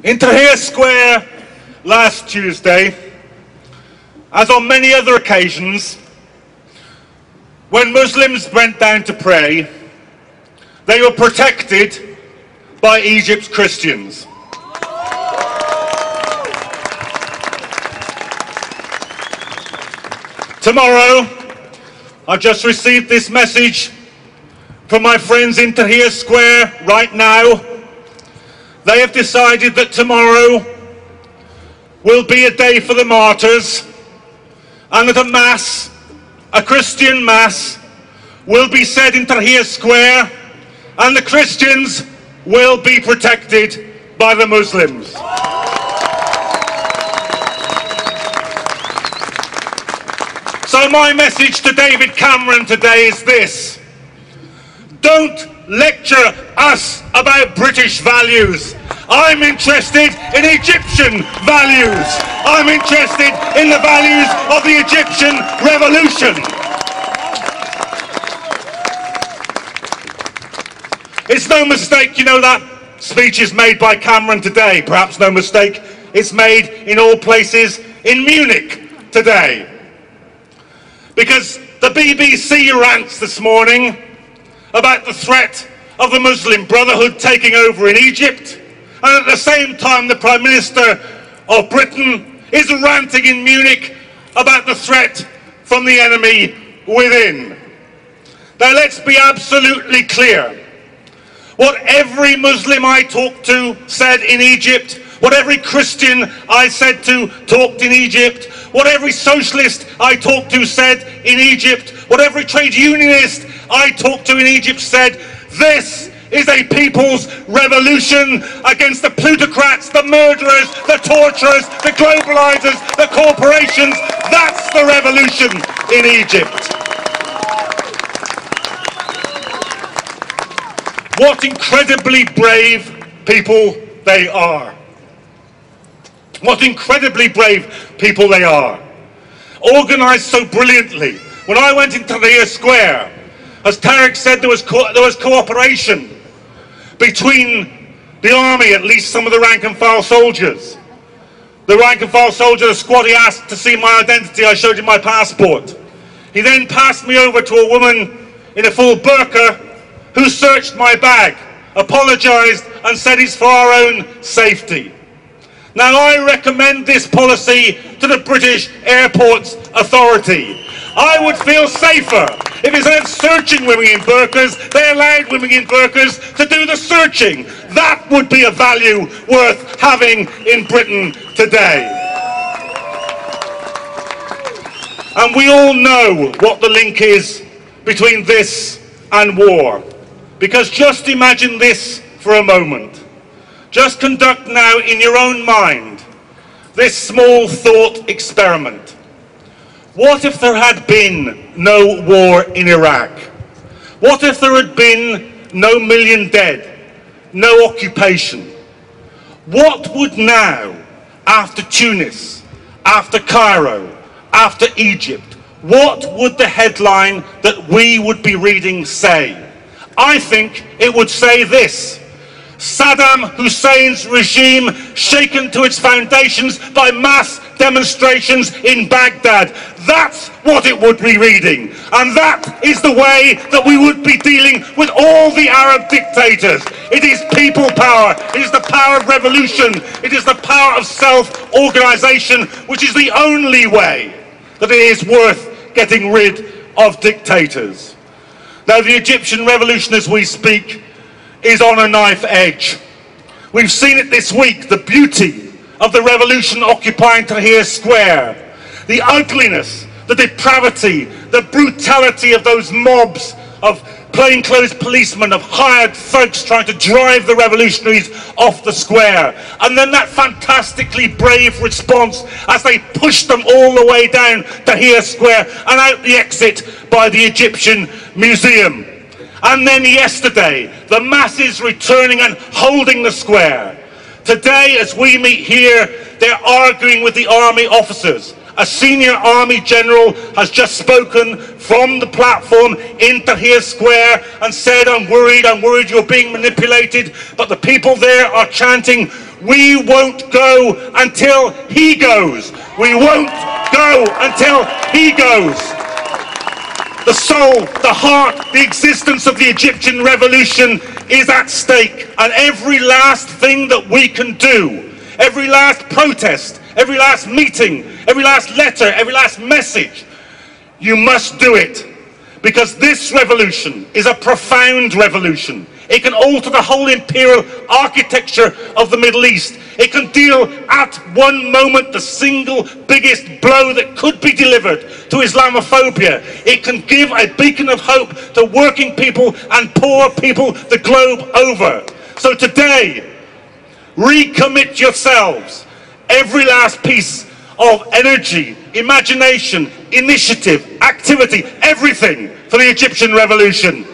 In Tahrir Square last Tuesday, as on many other occasions, when Muslims went down to pray, they were protected by Egypt's Christians. Tomorrow, I've just received this message from my friends in Tahrir Square right now. They have decided that tomorrow will be a day for the martyrs, and that a mass, a Christian mass, will be said in Tahrir Square, and the Christians will be protected by the Muslims. So my message to David Cameron today is this: don't lecture us about British values. I'm interested in Egyptian values. I'm interested in the values of the Egyptian revolution. It's no mistake, you know, that speech is made by Cameron today. Perhaps no mistake, it's made in all places in Munich today. Because the BBC rants this morning about the threat of the Muslim Brotherhood taking over in Egypt, and at the same time the Prime Minister of Britain is ranting in Munich about the threat from the enemy within. Now let's be absolutely clear. What every Muslim I talked to said in Egypt, what every Christian I said to talked in Egypt, what every socialist I talked to said in Egypt, what every trade unionist I talked to in Egypt said, this is a people's revolution against the plutocrats, the murderers, the torturers, the globalizers, the corporations. That's the revolution in Egypt. What incredibly brave people they are. What incredibly brave people they are. Organised so brilliantly. When I went into Tahrir Square, as Tarek said, there was cooperation between the army, at least some of the rank and file soldiers. The rank and file soldier, the squad, he asked to see my identity. I showed him my passport. He then passed me over to a woman in a full burqa who searched my bag, apologised and said it's for our own safety. Now I recommend this policy to the British Airports Authority. I would feel safer if instead of searching women in burqas, they allowed women in burqas to do the searching. That would be a value worth having in Britain today. And we all know what the link is between this and war. Because just imagine this for a moment. Just conduct now in your own mind this small thought experiment. What if there had been no war in Iraq? What if there had been no million dead, no occupation? What would now, after Tunis, after Cairo, after Egypt, what would the headline that we would be reading say? I think it would say this: Saddam Hussein's regime shaken to its foundations by mass demonstrations in Baghdad. That's what it would be reading. And that is the way that we would be dealing with all the Arab dictators. It is people power. It is the power of revolution. It is the power of self-organization, which is the only way that it is worth getting rid of dictators. Now, the Egyptian revolution, as we speak, is on a knife edge. We've seen it this week, the beauty of the revolution occupying Tahrir Square, the ugliness, the depravity, the brutality of those mobs of plainclothes policemen, of hired thugs trying to drive the revolutionaries off the square. And then that fantastically brave response as they pushed them all the way down Tahrir Square and out the exit by the Egyptian Museum. And then yesterday, the masses returning and holding the square. Today, as we meet here, they're arguing with the army officers A senior army general has just spoken from the platform in Tahrir Square and said, I'm worried you're being manipulated. But the people there are chanting, we won't go until he goes. We won't go until he goes. The soul, the heart, the existence of the Egyptian revolution is at stake. And every last thing that we can do, every last protest, every last meeting, every last letter, every last message, you must do it. Because this revolution is a profound revolution. It can alter the whole imperial architecture of the Middle East. It can deal at one moment the single biggest blow that could be delivered to Islamophobia. It can give a beacon of hope to working people and poor people the globe over. So today, recommit yourselves. Every last piece of energy, imagination, initiative, activity, everything for the Egyptian revolution.